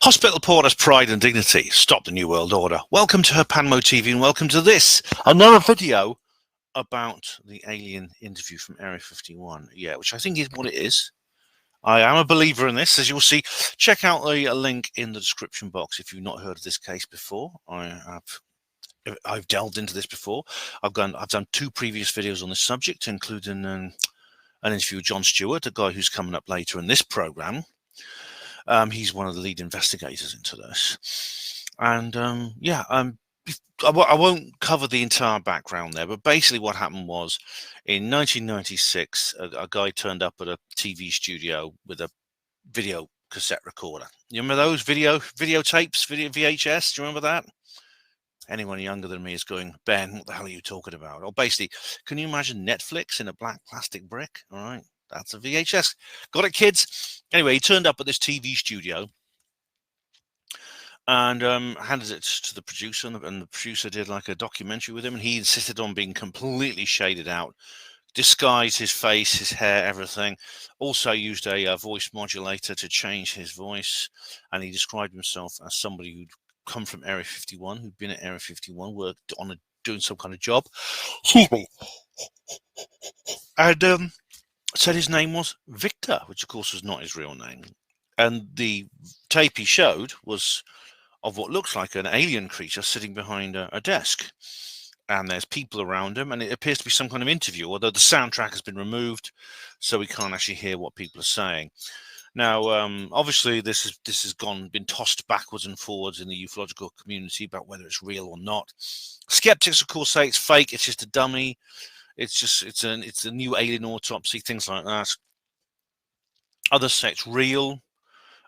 Hospital Porter's pride and dignity. Stop the New World Order. Welcome to Herpanmo TV and welcome to this, another video about the alien interview from Area 51. Yeah, which I think is what it is. I am a believer in this, as you'll see. Check out the link in the description box if you've not heard of this case before. I've delved into this before. I've done 2 previous videos on this subject, including an interview with Jon Stewart, a guy who's coming up later in this program. He's one of the lead investigators into this. And I won't cover the entire background there, but basically what happened was in 1996, a guy turned up at a TV studio with a video cassette recorder. You remember those videotapes, VHS? Do you remember that? Anyone younger than me is going, Ben, what the hell are you talking about? Or basically, can you imagine Netflix in a black plastic brick? All right, that's a VHS. Got it, kids? Anyway, he turned up at this TV studio and handed it to the producer, and the producer did like a documentary with him, and he insisted on being completely shaded out, disguised his face, his hair, everything. Also used a voice modulator to change his voice, and he described himself as somebody who'd come from Area 51, who'd been at Area 51, worked on doing some kind of job. Excuse me. And said his name was Victor, which of course was not his real name. And the tape he showed was of what looks like an alien creature sitting behind a desk. And there's people around him, and it appears to be some kind of interview, although the soundtrack has been removed, so we can't actually hear what people are saying. Now, obviously, this has been tossed backwards and forwards in the ufological community about whether it's real or not. Skeptics, of course, say it's fake. It's just a dummy. It's a new alien autopsy, things like that. Others say it's real.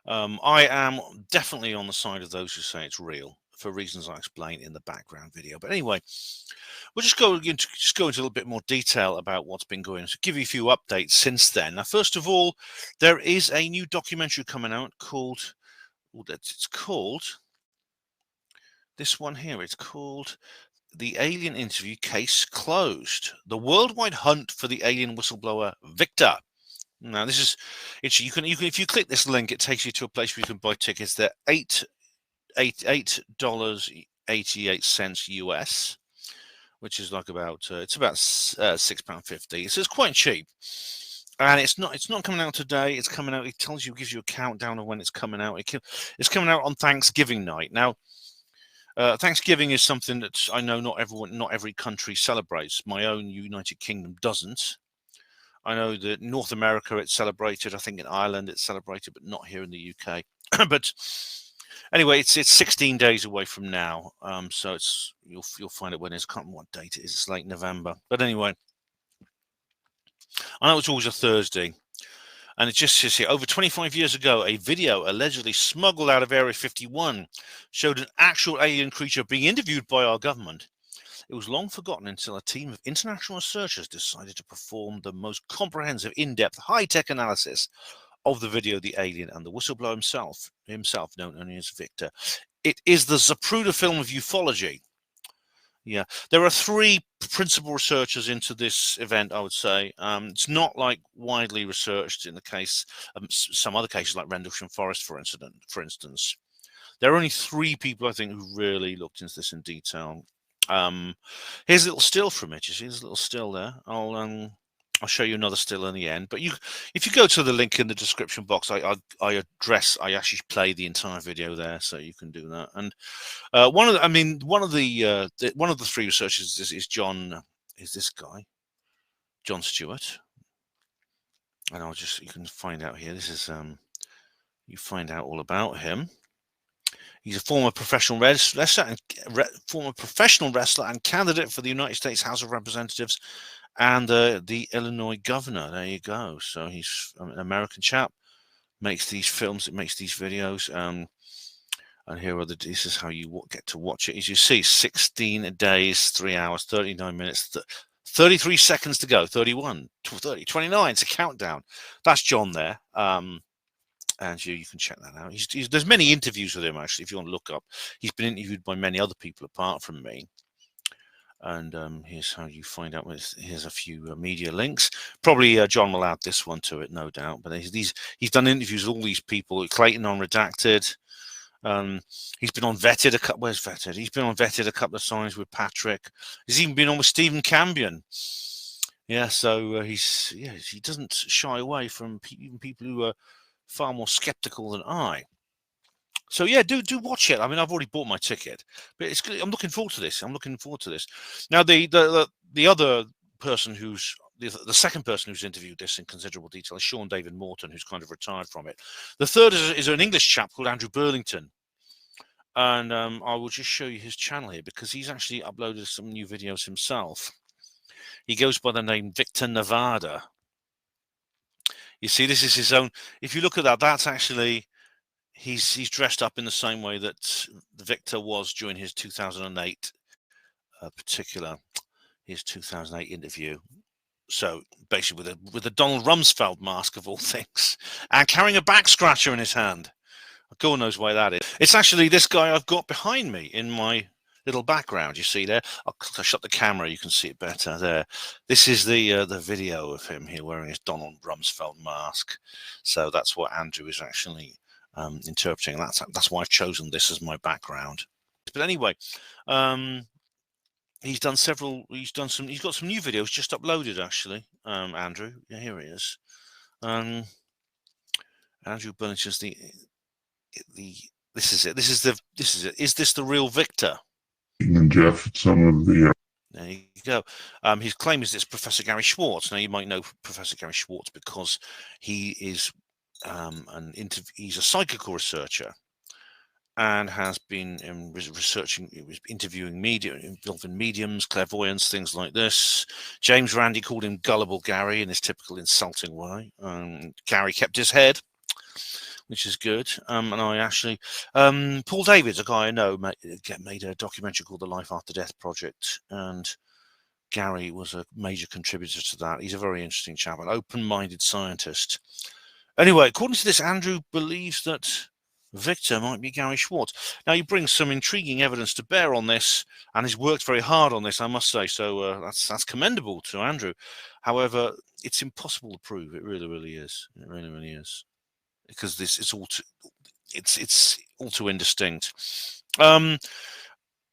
I am definitely on the side of those who say it's real, for reasons I explained in the background video. But anyway, we'll just go into a little bit more detail about what's been going on. So give you a few updates since then. Now, first of all, there is a new documentary coming out called, it's called this one here. It's called The Alien Interview Case Closed: The Worldwide Hunt for the Alien Whistleblower Victor. Now, this is you can if you click this link, it takes you to a place where you can buy tickets. They're $8.88 US, which is like about it's about £6.50. So it's quite cheap, and it's not coming out today. It's coming out. It tells you, gives you a countdown of when it's coming out. It's coming out on Thanksgiving night. Now, Thanksgiving is something that I know not every country celebrates. My own United Kingdom doesn't. I know that North America it's celebrated. I think in Ireland it's celebrated, but not here in the UK. But anyway, it's 16 days away from now. So you'll find it when it's, I can't remember what date it is. It's late November. But anyway, I know it's always a Thursday. And it just says here, over 25 years ago, a video allegedly smuggled out of Area 51 showed an actual alien creature being interviewed by our government. It was long forgotten until a team of international researchers decided to perform the most comprehensive, in-depth, high-tech analysis of the video, the alien, and the whistleblower himself, known only as Victor. It is the Zapruder film of ufology. Yeah, there are 3 principal researchers into this event, I would say. It's not like widely researched in the case of some other cases like Rendlesham Forest, for instance. There are only 3 people, I think, who really looked into this in detail. Here's a little still from it. You see, there's a little still there. I'll show you another still in the end. But if you go to the link in the description box, I actually play the entire video there, so you can do that. And one of the 3 researchers is this guy, Jon Stewart. And you can find out here. This is you find out all about him. He's a former professional wrestler and candidate for the United States House of Representatives and the Illinois governor. There you go. So he's an American chap, makes these films, makes these videos. And here are this is how you get to watch it. As you see, 16 days, 3 hours, 39 minutes, 33 seconds to go, 31, 30, 29. It's a countdown. That's John there. And you can check that out. There's many interviews with him, actually, if you want to look up. He's been interviewed by many other people apart from me. And here's how you find out. Here's a few media links. Probably John will add this one to it, no doubt. But he's done interviews with all these people. Clayton on Redacted, Um, he's been on Vetted a couple. Where's Vetted? He's been on Vetted a couple of times with Patrick. He's even been on with Stephen Cambion. Yeah, so he doesn't shy away from even people who are far more skeptical than I. So yeah, do watch it. I mean, I've already bought my ticket, but I'm looking forward to this. I'm looking forward to this. Now, the other person the second person who's interviewed this in considerable detail is Sean David Morton, who's kind of retired from it. The third is an English chap called Andrew Burlington, and I will just show you his channel here because he's actually uploaded some new videos himself. He goes by the name Victor Nevada. You see, this is his own. If you look at that, that's actually he's dressed up in the same way that Victor was during his 2008 his 2008 interview. So basically, with a Donald Rumsfeld mask of all things, and carrying a back scratcher in his hand. God knows why that is. It's actually this guy I've got behind me in my little background. You see there? I'll shut the camera. You can see it better there. This is the video of him here wearing his Donald Rumsfeld mask. So that's what Andrew is actually interpreting. That's why I've chosen this as my background. But anyway, he's got some new videos just uploaded actually. Andrew, yeah, here he is. Andrew Burlington's this is it. Is this the real Victor? And Jeff, some of the There you go. His claim is it's Professor Gary Schwartz. Now you might know Professor Gary Schwartz because he is he's a psychical researcher and has been interviewing media, involving mediums, clairvoyance, things like this. James Randi called him Gullible Gary in his typical insulting way. Gary kept his head, which is good. And I actually, Paul David's a guy I know, made a documentary called The Life After Death Project, and Gary was a major contributor to that. He's a very interesting chap, an open-minded scientist. Anyway, according to this, Andrew believes that Victor might be Gary Schwartz. Now, he brings some intriguing evidence to bear on this, and he's worked very hard on this, I must say. So that's commendable to Andrew. However, it's impossible to prove. It really, really is. It really, really is. Because it's all too indistinct.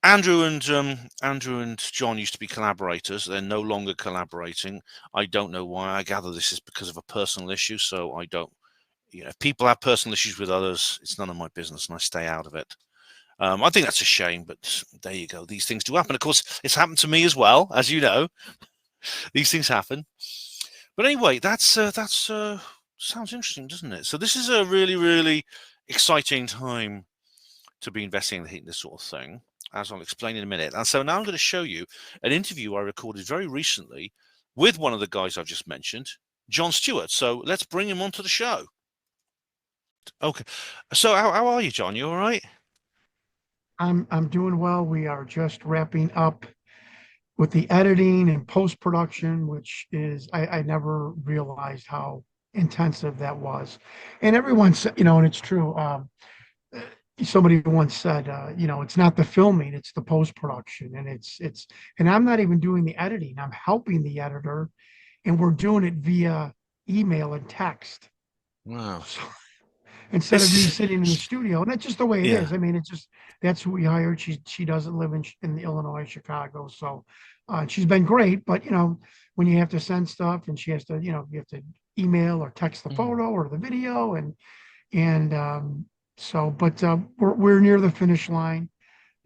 Andrew and John used to be collaborators. They're no longer collaborating. I don't know why. I gather this is because of a personal issue. So I don't. If people have personal issues with others, it's none of my business, and I stay out of it. I think that's a shame, but there you go. These things do happen. Of course, it's happened to me as well, as you know. These things happen. But anyway, that's sounds interesting, doesn't it? So this is a really, really exciting time to be investing in this sort of thing, as I'll explain in a minute. And so now I'm going to show you an interview I recorded very recently with one of the guys I've just mentioned, Jon Stewart. So let's bring him onto the show. Okay. So how are you, Jon? You all right? I'm doing well. We are just wrapping up with the editing and post-production, which is I never realized how intensive that was. And everyone said, and it's true. Somebody once said, it's not the filming, it's the post-production, and and I'm not even doing the editing. I'm helping the editor, and we're doing it via email and text. Wow. So, instead of me sitting in the studio, and that's just the way it is. I mean, that's who we hired. She doesn't live in Illinois, Chicago, so she's been great. But when you have to send stuff, and she has to, you have to email or text the photo or the video, but we're near the finish line,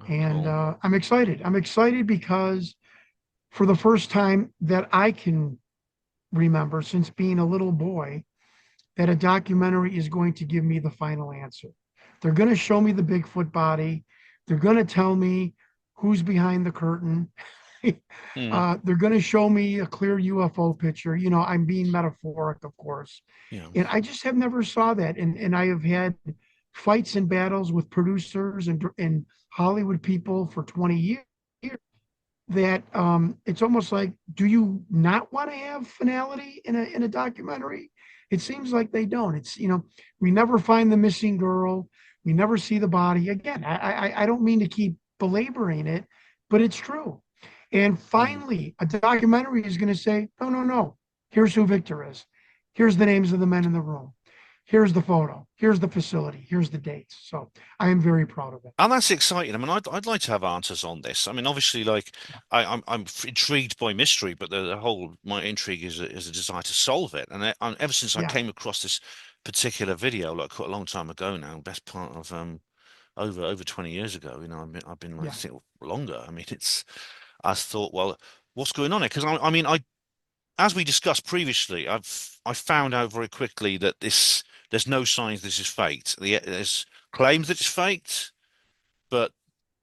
and I'm excited. I'm excited because for the first time that I can remember since being a little boy, that a documentary is going to give me the final answer. They're going to show me the Bigfoot body. They're going to tell me who's behind the curtain. They're going to show me a clear UFO picture. I'm being metaphoric, of course. Yeah. And I just have never saw that. And I have had fights and battles with producers and Hollywood people for 20 years that it's almost like, do you not want to have finality in a documentary? It seems like they don't. It's, we never find the missing girl. We never see the body. Again, I don't mean to keep belaboring it, but it's true. And finally, a documentary is going to say, no. Here's who Victor is. Here's the names of the men in the room. here's the photo, here's the facility, here's the dates. So I am very proud of it. And that's exciting. I mean, I'd like to have answers on this. I mean, obviously, like I'm intrigued by mystery, but the whole my intrigue is a desire to solve it. And ever since I Yeah, came across this particular video, like quite a long time ago now, best part of over 20 years ago, you know, I've been like yeah, I think longer. I mean, I thought, well, what's going on here? Because I mean, as we discussed previously, I found out very quickly that there's no signs this is faked. There's claims that it's faked, but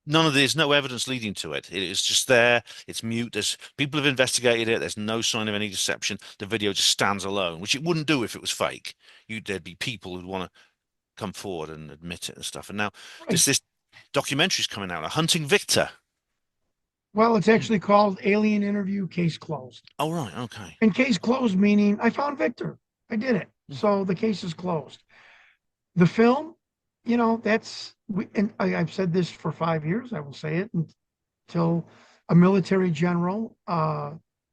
there's no evidence leading to it. It is just there. It's mute. There's people have investigated it. There's no sign of any deception. The video just stands alone, which it wouldn't do if it was fake. There'd be people who'd want to come forward and admit it and stuff. And now right. this documentary's coming out, Hunting Victor. Well, it's actually called Alien Interview Case Closed. Oh, right. Okay. And case closed meaning I found Victor. I did it. Mm. So the case is closed. The film, you know, and I've said this for 5 years. I will say it until a military general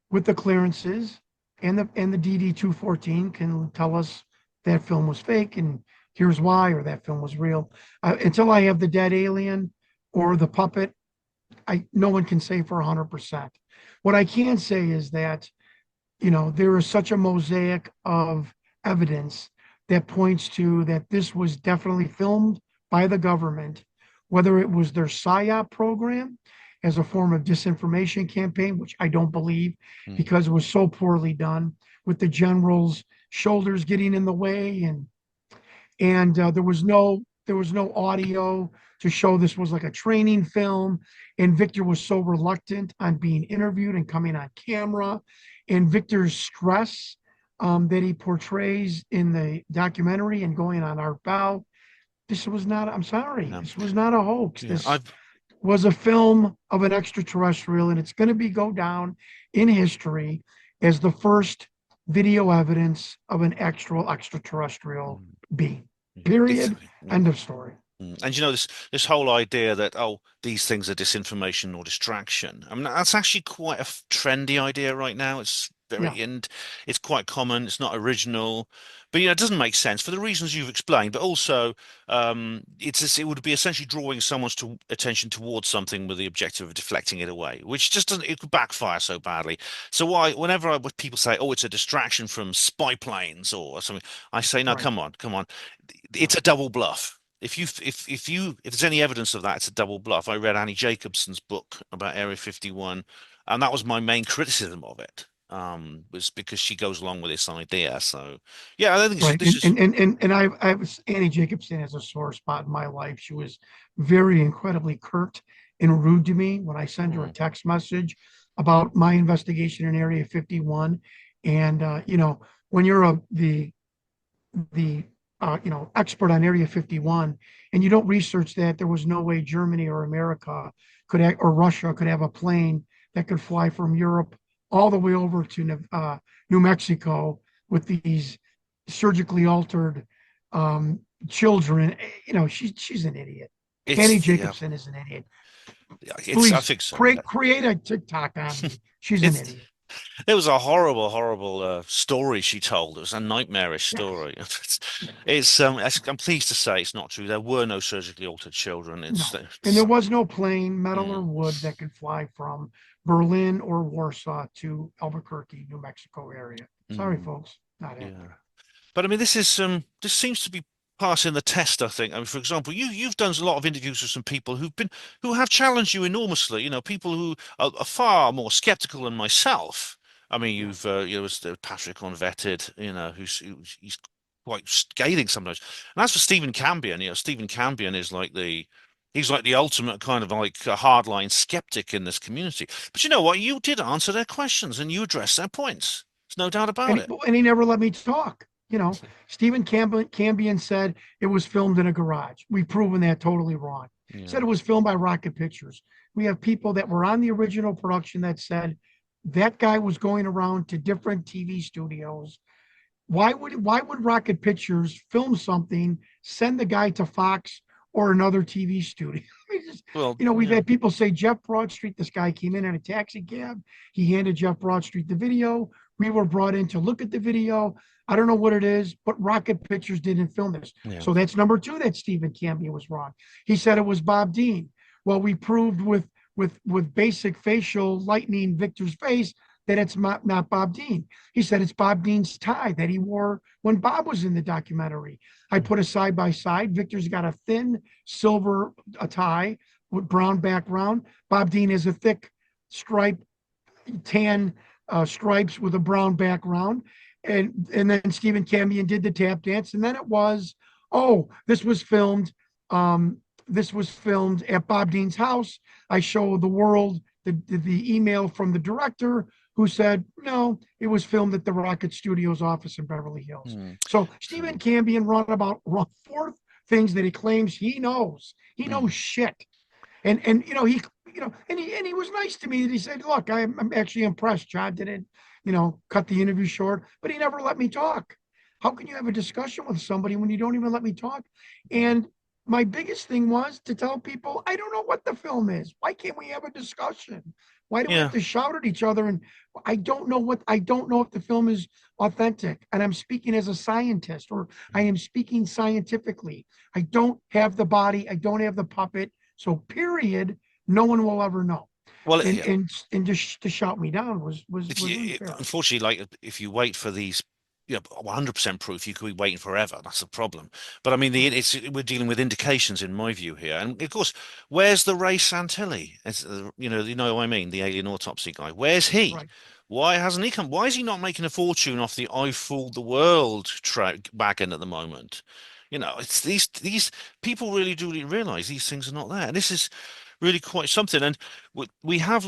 with the clearances and the DD 214 can tell us that film was fake and here's why, or that film was real. Until I have the dead alien or the puppet, no one can say for 100%. What I can say is that, you know, there is such a mosaic of evidence that points to that this was definitely filmed by the government, whether it was their PSYOP program as a form of disinformation campaign, which I don't believe because it was so poorly done, with the general's shoulders getting in the way, and there was no audio to show this was like a training film, and Victor was so reluctant on being interviewed and coming on camera, and Victor's stress that he portrays in the documentary and going on Art Bell. This was not, I'm sorry, No. this was not a hoax. Yeah, This was a film of an extraterrestrial, and it's going to go down in history as the first video evidence of an actual extraterrestrial being. Period. End of story. And you know this whole idea that these things are disinformation or distraction. I mean that's actually quite a trendy idea right now. It's and it's quite common. It's not original, but you know it doesn't make sense for the reasons you've explained. But also, it would be essentially drawing someone's attention towards something with the objective of deflecting it away, which just doesn't. It could backfire so badly. So whenever people say, "Oh, it's a distraction from spy planes or something," I say, "No, Right. come on. It's a double bluff." If there's any evidence of that, it's a double bluff. I read Annie Jacobson's book about Area 51, and that was my main criticism of it. Was because she goes along with this idea. So yeah, I don't think Right. this is. And I was Annie Jacobson as a sore spot in my life. She was very incredibly curt and rude to me when I sent her a text message about my investigation in Area 51. And you know, when you're the you know, expert on Area 51, and you don't research that, there was no way Germany or America or Russia could have a plane that could fly from Europe all the way over to New Mexico with these surgically altered children. You know, she's an idiot. Annie Jacobson is an idiot. Please, I think so. create a TikTok on me. She's an idiot. It was a horrible story she told. It was a nightmarish story. I'm pleased to say it's not true. There were no surgically altered children. And there was no plane, metal or wood, that could fly from Berlin or Warsaw to Albuquerque, New Mexico area. Sorry, folks, not happening. But I mean, this seems to be passing the test, I think. I mean, for example, you've done a lot of interviews with some people who have challenged you enormously. You know, people who are far more skeptical than myself. I mean, you've Patrick Unvetted, you know, he's quite scathing sometimes. And as for Stephen Cambion, you know, Stephen Cambion is he's like the ultimate kind of like a hardline skeptic in this community. But you know what? You did answer their questions and you addressed their points. There's no doubt about it. And he never let me talk. You know, Stephen Cambion said it was filmed in a garage. We've proven that totally wrong. Yeah. Said it was filmed by Rocket Pictures. We have people that were on the original production that said that guy was going around to different TV studios. Why would Rocket Pictures film something, send the guy to Fox or another TV studio? We've had people say Jeff Broadstreet, this guy came in a taxi cab. He handed Jeff Broadstreet the video. We were brought in to look at the video. I don't know what it is, but Rocket Pictures didn't film this. Yeah. So that's number two that Stephen Cambion was wrong. He said it was Bob Dean. Well, we proved with basic facial lightning Victor's face that it's not Bob Dean. He said it's Bob Dean's tie that he wore when Bob was in the documentary. I put a side by side. Victor's got a thin silver tie with brown background. Bob Dean has a thick stripe, tan stripes with a brown background. And then Stephen Cambion did the tap dance. And then it was, oh, this was filmed. This was filmed at Bob Dean's house. I show the world the email from the director who said, no, it was filmed at the Rocket Studios office in Beverly Hills. So Stephen Cambion run four things that he claims he knows. He knows shit. And he was nice to me that he said, look, I'm actually impressed. John didn't, cut the interview short, but he never let me talk. How can you have a discussion with somebody when you don't even let me talk? And my biggest thing was to tell people, I don't know what the film is. Why can't we have a discussion? Why do we have to shout at each other? And I don't know if the film is authentic. And I'm speaking as a scientist, or I am speaking scientifically. I don't have the body. I don't have the puppet. So period, no one will ever know. Well, and just to shout me down was unfair. Unfortunately, like if you wait for these, 100% proof, you could be waiting forever. That's the problem. But I mean, we're dealing with indications, in my view here. And of course, where's the Ray Santilli? You know what I mean, the alien autopsy guy. Where's he? Right. Why hasn't he come? Why is he not making a fortune off the "I fooled the world" track wagon at the moment? It's these people really do realize these things are not there, and this is really quite something. And we have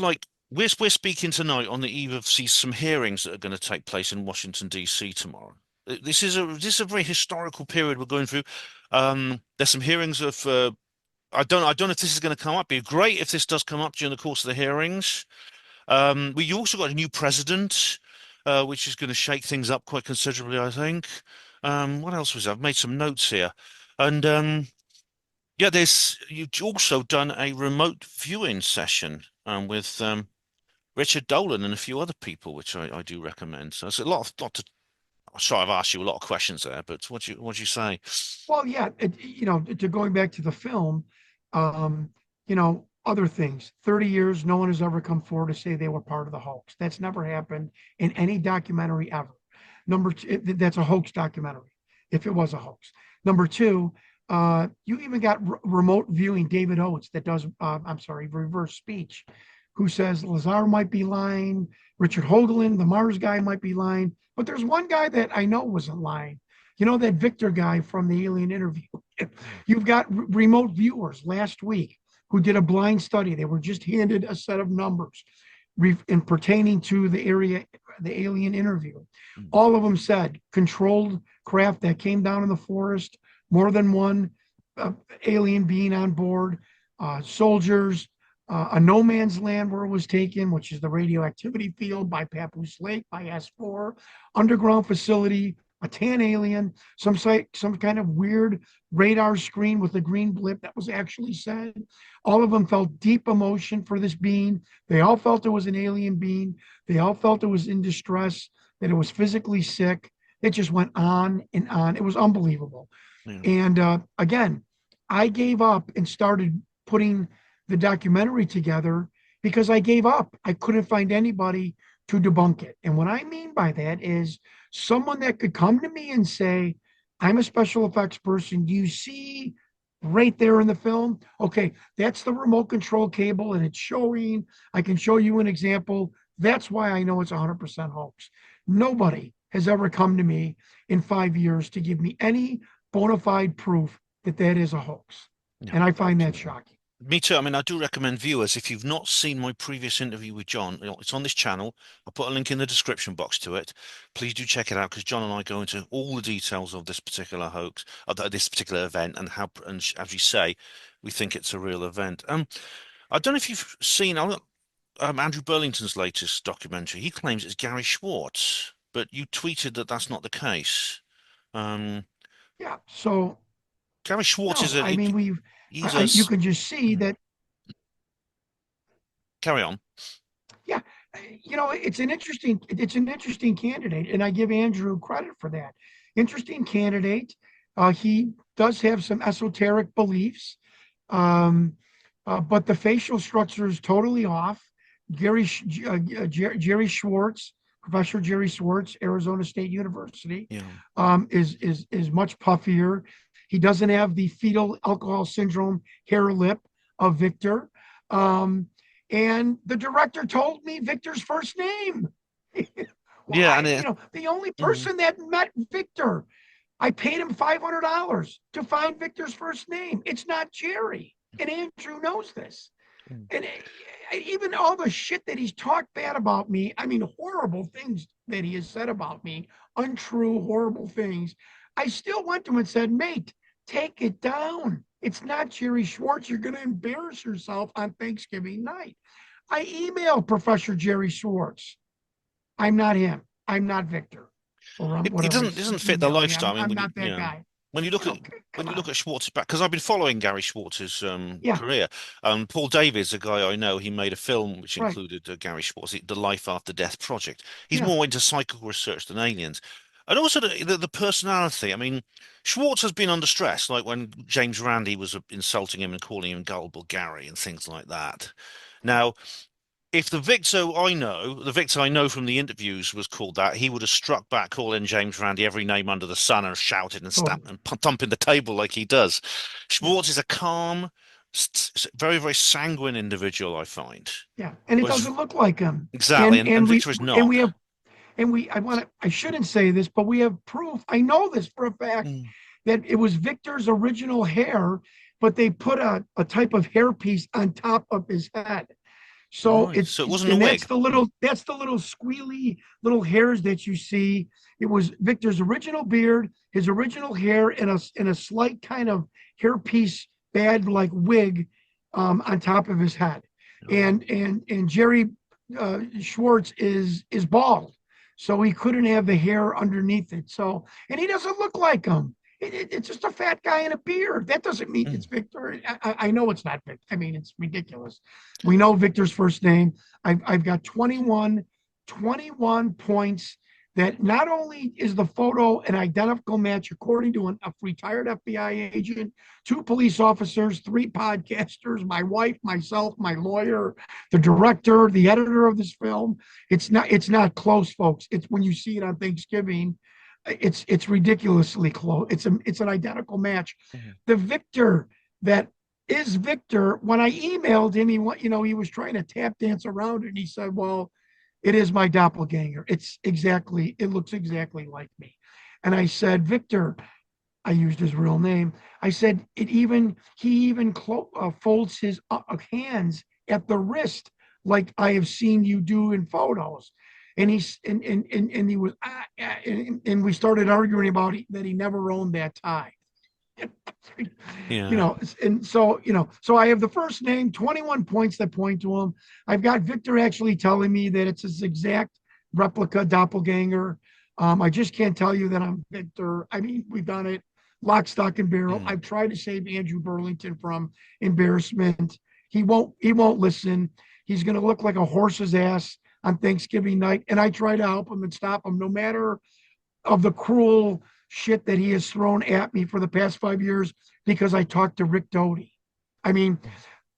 we're speaking tonight on the eve of some hearings that are going to take place in Washington D.C. tomorrow. This is a very historical period we're going through. There's some hearings of I don't know if this is going to come up. It'd be great if this does come up during the course of the hearings. We also got a new president, which is going to shake things up quite considerably, I think. What else was there? I've made some notes here, and you've also done a remote viewing session with Richard Dolan and a few other people, which I do recommend. So it's a lot to. Sorry, I've asked you a lot of questions there, but what do you say? Well, yeah, to going back to the film, other things. 30 years, no one has ever come forward to say they were part of the hoax. That's never happened in any documentary ever. Number two, that's a hoax documentary, if it was a hoax. Number two, you even got remote viewing David Oates that does, reverse speech, who says Lazar might be lying, Richard Hoagland, the Mars guy, might be lying. But there's one guy that I know wasn't lying. That Victor guy from the alien interview. You've got remote viewers last week who did a blind study. They were just handed a set of numbers in pertaining to the alien interview. All of them said controlled craft that came down in the forest, more than one alien being on board, soldiers, a no man's land where it was taken, which is the radioactivity field by Papoose Lake, by S4, underground facility, a tan alien, some kind of weird radar screen with a green blip that was actually said. All of them felt deep emotion for this being. They all felt it was an alien being. They all felt it was in distress, that it was physically sick. It just went on and on. It was unbelievable. Yeah. And again, I gave up and started putting the documentary together because I gave up. I couldn't find anybody to debunk it. And what I mean by that is someone that could come to me and say, I'm a special effects person. Do you see right there in the film? Okay, that's the remote control cable and it's showing. I can show you an example. That's why I know it's 100% hoax. Nobody has ever come to me in 5 years to give me any bona fide proof that that is a hoax. No, and I find that shocking. Me too. I mean, I do recommend viewers, if you've not seen my previous interview with Jon, it's on this channel. I'll put a link in the description box to it. Please do check it out because Jon and I go into all the details of this particular hoax, of this particular event, and how, and as you say, we think it's a real event. I don't know if you've seen Andrew Burlington's latest documentary. He claims it's Gary Schwartz, but you tweeted that that's not the case. Yeah. So Gary Schwartz is a. I mean, you can just see that. Carry on. Yeah, it's an interesting candidate, and I give Andrew credit for that. Interesting candidate. He does have some esoteric beliefs, um, but the facial structure is totally off. Jerry Schwartz, Professor Jerry Schwartz, Arizona State University, Yeah. is much puffier. He doesn't have the fetal alcohol syndrome hair lip of Victor. Um, and the director told me Victor's first name. Yeah, Why? and The only mm, person that met Victor, I paid him $500 to find Victor's first name. It's not Jerry. And Andrew knows this. mm. And even all the shit that he's talked bad about me, I mean, horrible things that he has said about me, untrue, horrible things. I still went to him and said, mate, take it down. It's not Jerry Schwartz. You're going to embarrass yourself on Thanksgiving night. I emailed Professor Jerry Schwartz. I'm not him. I'm not Victor. Or It whatever doesn't he's fit the emailing me. lifestyle. I mean, I'm not that guy. when you look at Come on. Schwartz's back, because I've been following Gary Schwartz's Yeah, career. Paul Davies, a guy I know, he made a film which right. included Gary Schwartz, The Life After Death Project. He's Yeah. more into psychical research than aliens. And also the personality. I mean, Schwartz has been under stress, like when James Randi was insulting him and calling him gullible Gary and things like that. Now, if the Victor I know from the interviews was called that, he would have struck back, calling James Randi every name under the sun and shouted and stamped Totally. and thumping the table like he does. Yeah. Schwartz is a calm, very, very sanguine individual, I find. Yeah. And it Whereas, doesn't look like him. exactly, And and and we Victor is and not. we have and we I shouldn't say this, but we have proof. I know this for a fact Mm, that it was Victor's original hair, but they put a type of hairpiece on top of his head. So right. So it wasn't a and wig. that's the little squealy little hairs that you see. It was Victor's original beard, his original hair, and a slight kind of hairpiece bad like wig on top of his head. Oh. And Jerry Schwartz is bald, so he couldn't have the hair underneath it. So and he doesn't look like him. It's just a fat guy in a beard. That doesn't mean Mm. it's Victor. I know it's not Victor. I mean, it's ridiculous. We know Victor's first name. I've got 21 points that not only is the photo an identical match according to a retired FBI agent, 2 police officers, 3 podcasters, my wife, myself, my lawyer, the director, the editor of this film. It's not close, folks. It's when you see it on Thanksgiving, it's ridiculously close. It's an identical match. Mhm. The Victor that is Victor, when I emailed him, he was trying to tap dance around it. And he said, well, it is my doppelganger. It looks exactly like me. And I said, Victor, I used his real name. I said, he even folds his hands at the wrist, like I have seen you do in photos. And he was, and we started arguing about that he never owned that tie. Yeah. And so I have the first name, 21 points that point to him. I've got Victor actually telling me that it's his exact replica doppelganger. I just can't tell you that I'm Victor. I mean, we've done it lock, stock, and barrel. Mm. I've tried to save Andrew Burlington from embarrassment. He won't listen. He's going to look like a horse's ass on Thanksgiving night. And I try to help him and stop him no matter of the cruel shit that he has thrown at me for the past 5 years because I talked to Rick Doty. I mean,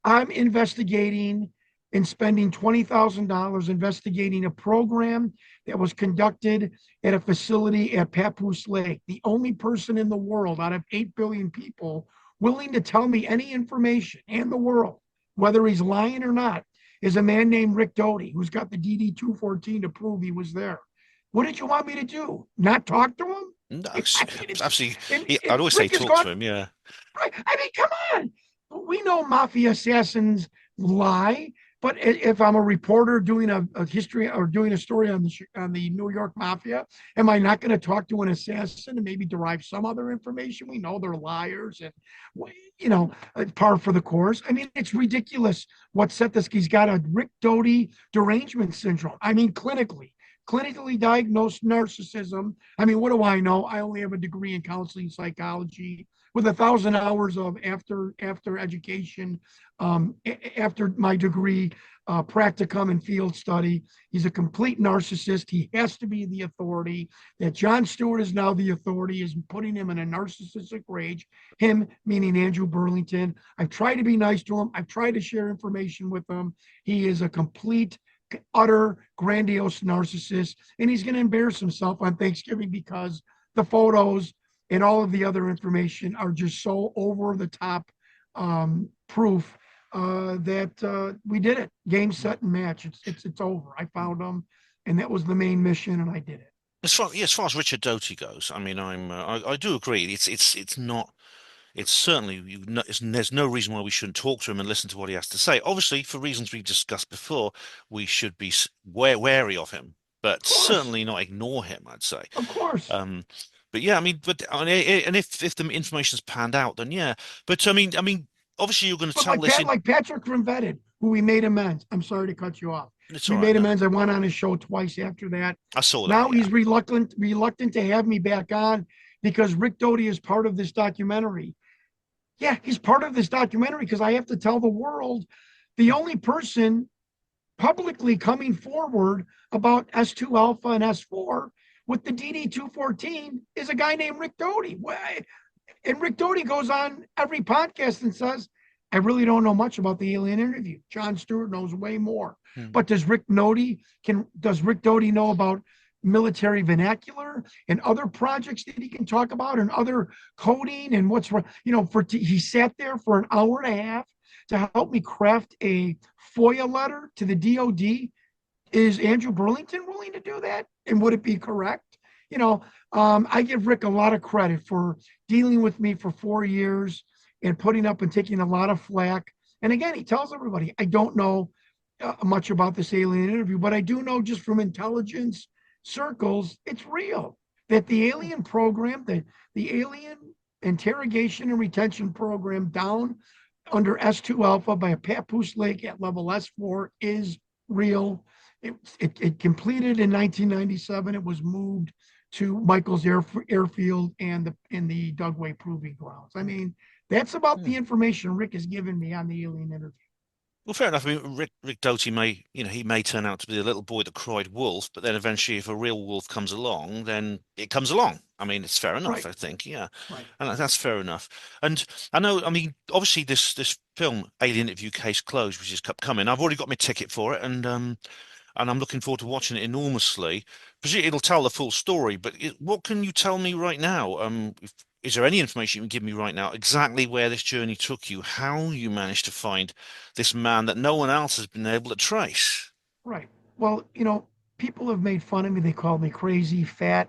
I'm investigating and spending $20,000 investigating a program that was conducted at a facility at Papoose Lake. The only person in the world out of 8 billion people willing to tell me any information in the world, whether he's lying or not, is a man named Rick Doty, who's got the DD 214 to prove he was there. What did you want me to do? Not talk to him? No, I mean, absolutely. and I'd always say Rick has talk to gone, him. Yeah. right? I mean, come on. We know mafia assassins lie, but if I'm a reporter doing a history or doing a story on the New York mafia, am I not going to talk to an assassin and maybe derive some other information? We know they're liars and par for the course. I mean, it's ridiculous what set this. He's got a Rick Doty derangement syndrome. I mean, clinically diagnosed narcissism. I mean, what do I know? I only have a degree in counseling psychology with 1,000 hours of after education, after my degree, practicum and field study. He's a complete narcissist. He has to be the authority. That Jon Stewart is now the authority is putting him in a narcissistic rage. Him meaning Andrew Burlington. I've tried to be nice to him. I've tried to share information with him. He is a complete, utter, grandiose narcissist, and he's going to embarrass himself on Thanksgiving because the photos and all of the other information are just so over the top proof that we did it. Game, set, and match. It's over. I found them, and that was the main mission, and I did it. As far as Richard Doty goes, I mean, I do agree. It's not. It's certainly there's no reason why we shouldn't talk to him and listen to what he has to say. Obviously, for reasons we've discussed before, we should be wary of him, but certainly not ignore him, I'd say. Of course. But yeah, I mean, and if the information's panned out, then yeah. But I mean, obviously you're going to tell this like Patrick from Vetted, who we made amends. I'm sorry to cut you off. We made amends. I went on his show twice after that. I saw that. Now he's reluctant to have me back on because Rick Doty is part of this documentary. Yeah, he's part of this documentary because I have to tell the world the only person publicly coming forward about S2 alpha and S4 with the DD214 is a guy named Rick Doty. And Rick Doty goes on every podcast and says, I really don't know much about the alien interview. Jon Stewart knows way more. But does Rick Doty know about military vernacular and other projects that he can talk about and other coding and what's, he sat there for an hour and a half to help me craft a FOIA letter to the DOD. Is Andrew Burlington willing to do that? And would it be correct? I give Rick a lot of credit for dealing with me for 4 years and putting up and taking a lot of flack. And again, he tells everybody, I don't know much about this alien interview, but I do know just from intelligence circles, it's real. That the alien program, the alien interrogation and retention program down under S2 alpha by a Papoose Lake at level S4 is real. It completed in 1997. It was moved to Michaels Airfield and the Dugway Proving Grounds. I mean, that's about the information Rick has given me on the alien interview. Well, fair enough. I mean, Rick Doty he may turn out to be the little boy that cried wolf, but then eventually, if a real wolf comes along, then it comes along. I mean, it's fair enough, right. I think, yeah, right. And that's fair enough. And I know, I mean, obviously, this film, Alien Interview Case Closed, which is coming. I've already got my ticket for it, and I'm looking forward to watching it enormously. Presumably, it'll tell the full story. But what can you tell me right now? Is there any information you can give me right now exactly where this journey took you, how you managed to find this man that no one else has been able to trace? Right. Well, people have made fun of me. They called me crazy, fat,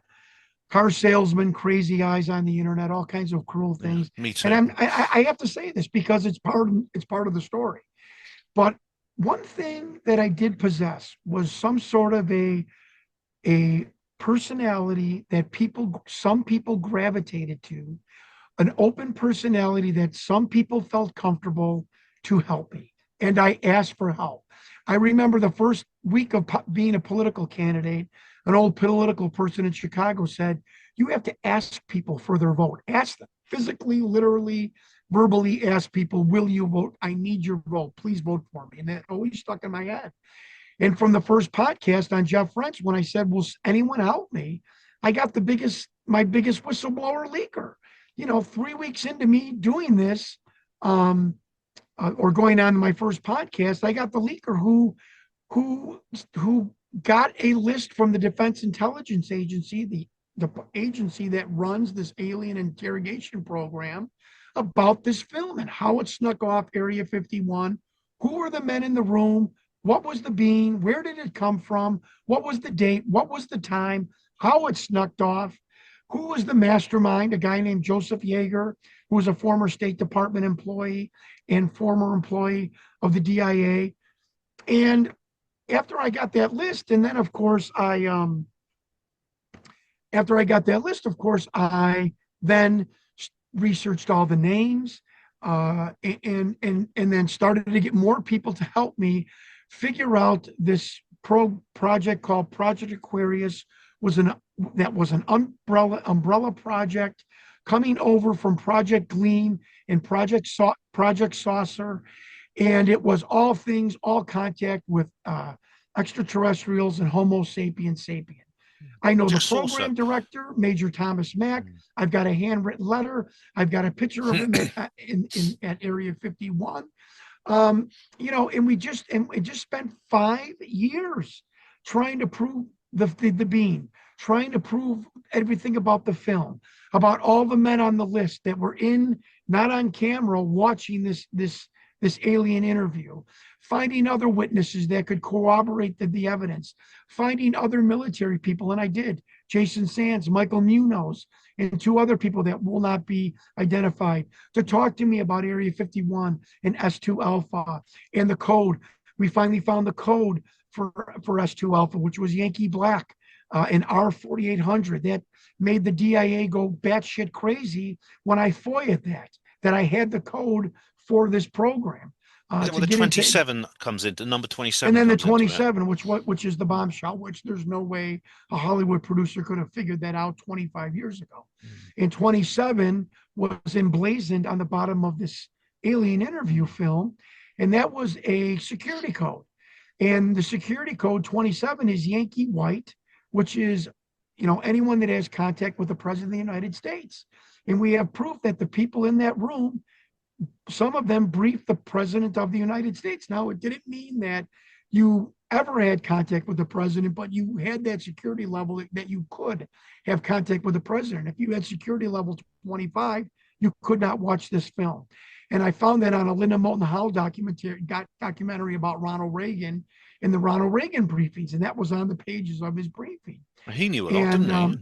car salesman, crazy eyes on the internet, all kinds of cruel things. Yeah, me too. And I have to say this because it's part of the story. But one thing that I did possess was some sort of a personality that some people gravitated to, an open personality that some people felt comfortable to help me. And I asked for help. I remember the first week of being a political candidate, an old political person in Chicago said, you have to ask people for their vote. Ask them physically, literally, verbally ask people, will you vote? I need your vote. Please vote for me. And that always stuck in my head. And from the first podcast on Jeff French, when I said, will anyone help me? I got my biggest whistleblower leaker. 3 weeks into me doing this, or going on my first podcast, I got the leaker who got a list from the Defense Intelligence Agency, the agency that runs this alien interrogation program, about this film and how it snuck off Area 51. Who were the men in the room? What was the being? Where did it come from? What was the date? What was the time? How it snuck off? Who was the mastermind? A guy named Joseph Yeager, who was a former State Department employee and former employee of the DIA. And after I got that list, and then of course I then researched all the names, and then started to get more people to help me figure out this project called Project Aquarius. That was an umbrella project coming over from Project Gleam and Project Saucer, and it was all things, all contact with extraterrestrials and Homo sapiens sapien. I know the Just also, program director, Major Thomas Mack. I've got a handwritten letter. I've got a picture of him at Area 51. And we just spent 5 years trying to prove the beam, trying to prove everything about the film, about all the men on the list that were not on camera, watching this alien interview, finding other witnesses that could corroborate the evidence, finding other military people, and I did. Jason Sands, Michael Munoz, and 2 other people that will not be identified to talk to me about Area 51 and S2 Alpha and the code. We finally found the code for S2 Alpha, which was Yankee Black and R4800. That made the DIA go batshit crazy when I FOIA'd that I had the code for this program. Is it where the 27 comes into number 27? And then the 27, which is the bombshell, which there's no way a Hollywood producer could have figured that out 25 years ago. And 27 was emblazoned on the bottom of this alien interview film, and that was a security code. And the security code 27 is Yankee White, which is, anyone that has contact with the President of the United States. And we have proof that the people in that room, some of them briefed the President of the United States. Now, it didn't mean that you ever had contact with the President, but you had that security level that you could have contact with the President. If you had security level 25, you could not watch this film. And I found that on a Linda Moulton Howe documentary about Ronald Reagan and the Ronald Reagan briefings, and that was on the pages of his briefing. He knew a lot, didn't he?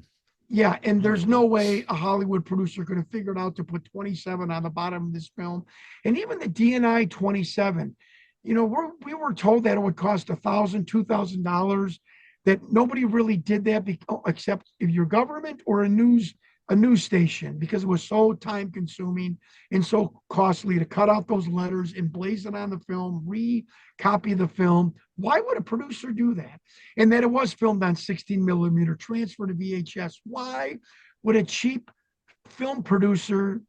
Yeah, and there's no way a Hollywood producer could have figured out to put 27 on the bottom of this film. And even the DNI 27, we were told that it would cost $1,000, $2,000, that nobody really did that except if your government or a news station, because it was so time consuming and so costly to cut out those letters, emblazon it on the film, recopy the film. Why would a producer do that? And that it was filmed on 16 millimeter, transfer to VHS. Why would a cheap film producer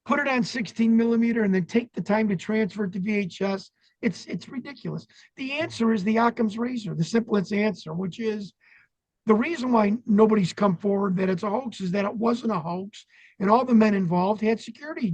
put it on 16 millimeter and then take the time to transfer it to VHS? It's ridiculous. The answer is the Occam's razor, the simplest answer, which is the reason why nobody's come forward that it's a hoax is that it wasn't a hoax, and all the men involved had security,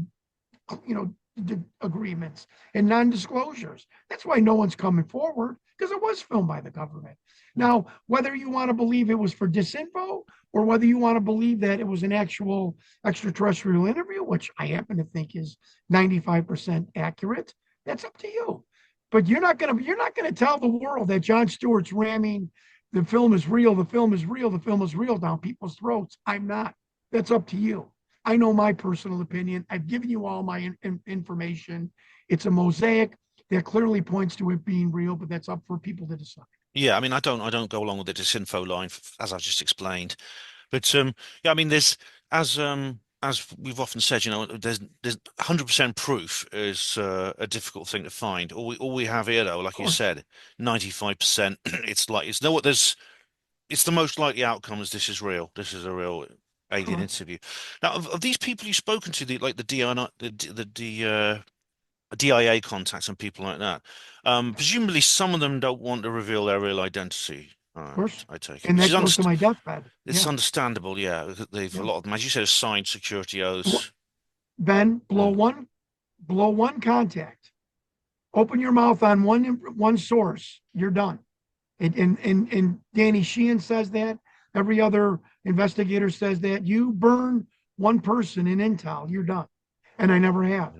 agreements and non-disclosures. That's why no one's coming forward, because it was filmed by the government. Now, whether you want to believe it was for disinfo or whether you want to believe that it was an actual extraterrestrial interview, which I happen to think is 95% accurate, that's up to you. But you're not gonna tell the world that Jon Stewart's ramming the film is real, the film is real, the film is real down people's throats. I'm not. That's up to you. I know my personal opinion. I've given you all my information. It's a mosaic that clearly points to it being real, but that's up for people to decide. Yeah, I mean, I don't go along with the disinfo line, as I've just explained. But yeah, I mean, there's as we've often said, there's 100% proof is a difficult thing to find. All we have here, though, like you said, 95%. It's the most likely outcome is this is real. This is a real alien interview. Now, of these people you've spoken to, the DIA contacts and people like that, presumably some of them don't want to reveal their real identity. Of course. I take it. And that goes to my deathbed. It's understandable, yeah. They've a lot of them, as you said, have signed security oaths. Ben, blow one contact. Open your mouth on one source. You're done. And Danny Sheehan says that. Every other investigator says that. You burn one person in intel, you're done. And I never have.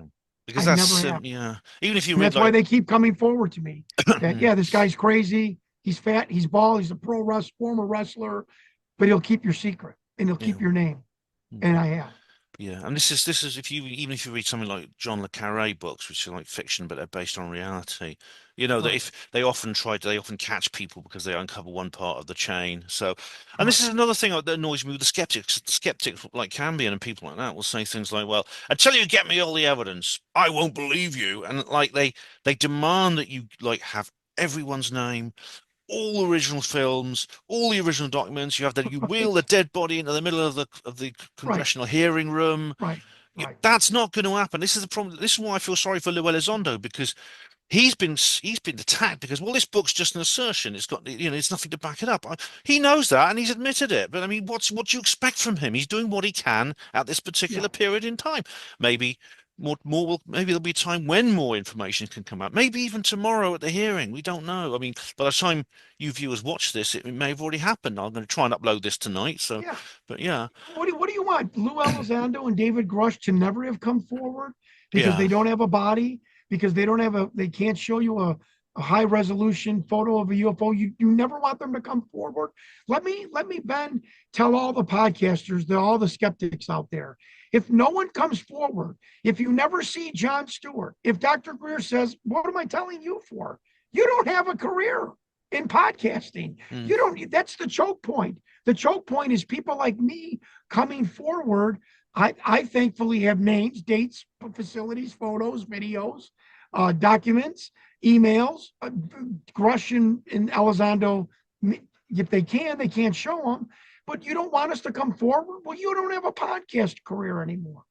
Because that's yeah. Even if you read, that's why they keep coming forward to me. That this guy's crazy. He's fat. He's bald. He's a former wrestler, but he'll keep your secret and he'll keep your name. And I have. Yeah, and this is if you read something like John le Carre books, which are like fiction but they're based on reality, that if they often catch people because they uncover one part of the chain. So, and this is another thing that annoys me with the skeptics. The skeptics like Cambion and people like that will say things like, "Well, until you get me all the evidence, I won't believe you," and like they demand that you like have everyone's name, all original films, all the original documents. You have that. You wheel the Right, dead body into the middle of the right, congressional hearing room. right, right. That's not going to happen. This is the problem. This is why I feel sorry for Lou Elizondo, because he's been attacked because, well, this book's just an assertion. It's got, it's nothing to back it up. He knows that and he's admitted it. But I mean, what do you expect from him? He's doing what he can at this particular Yeah, period in time. Maybe maybe there'll be a time when more information can come out. Maybe even tomorrow at the hearing. We don't know. I mean, by the time you viewers watch this, it may have already happened. I'm going to try and upload this tonight. So, yeah. but yeah, What do you want? Lou Elizondo and David Grush to never have come forward because yeah, they don't have a body, because they can't show you a high resolution photo of a UFO. You never want them to come forward. Let me, Ben, tell all the podcasters, all the skeptics out there. If no one comes forward, if you never see Jon Stewart, if Dr. Greer says, "What am I telling you for?" You don't have a career in podcasting. mm, You don't, that's the choke point. The choke point is people like me coming forward. I thankfully have names, dates, facilities, photos, videos, documents, emails. Grush and Elizondo, if they can, they can't show them. But you don't want us to come forward? Well, you don't have a podcast career anymore.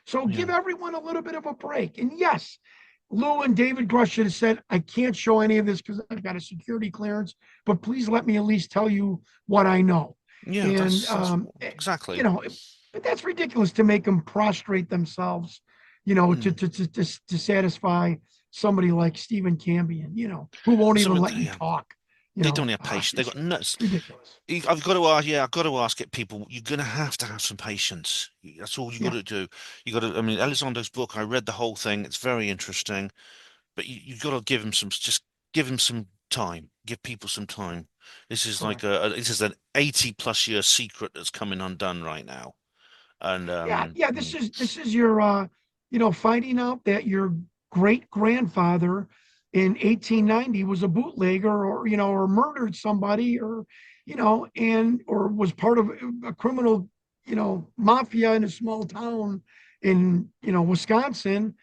So yeah, give everyone a little bit of a break. And yes, Lou and David Grush should have said, I can't show any of this because I've got a security clearance, but please let me at least tell you what I know. yeah. And, That's you exactly. know, but that's ridiculous to make them prostrate themselves, you know, Mm. to satisfy somebody like Stephen Cambion, who won't even Some, let you yeah, talk. they don't have patience. They've It's got nuts. ridiculous. I've got to ask, yeah, I've got to ask it, people. You're going to have some patience. That's all you got Yeah, to do. You got to, I mean, Elizondo's book, I read the whole thing. It's very interesting, but you've got to just give him some time. Give people some time. This is like correct. this is an 80 plus year secret that's coming undone right now. And, Yeah. This is your finding out that your great grandfather in 1890 was a bootlegger, or or murdered somebody, or or was part of a criminal mafia in a small town in Wisconsin.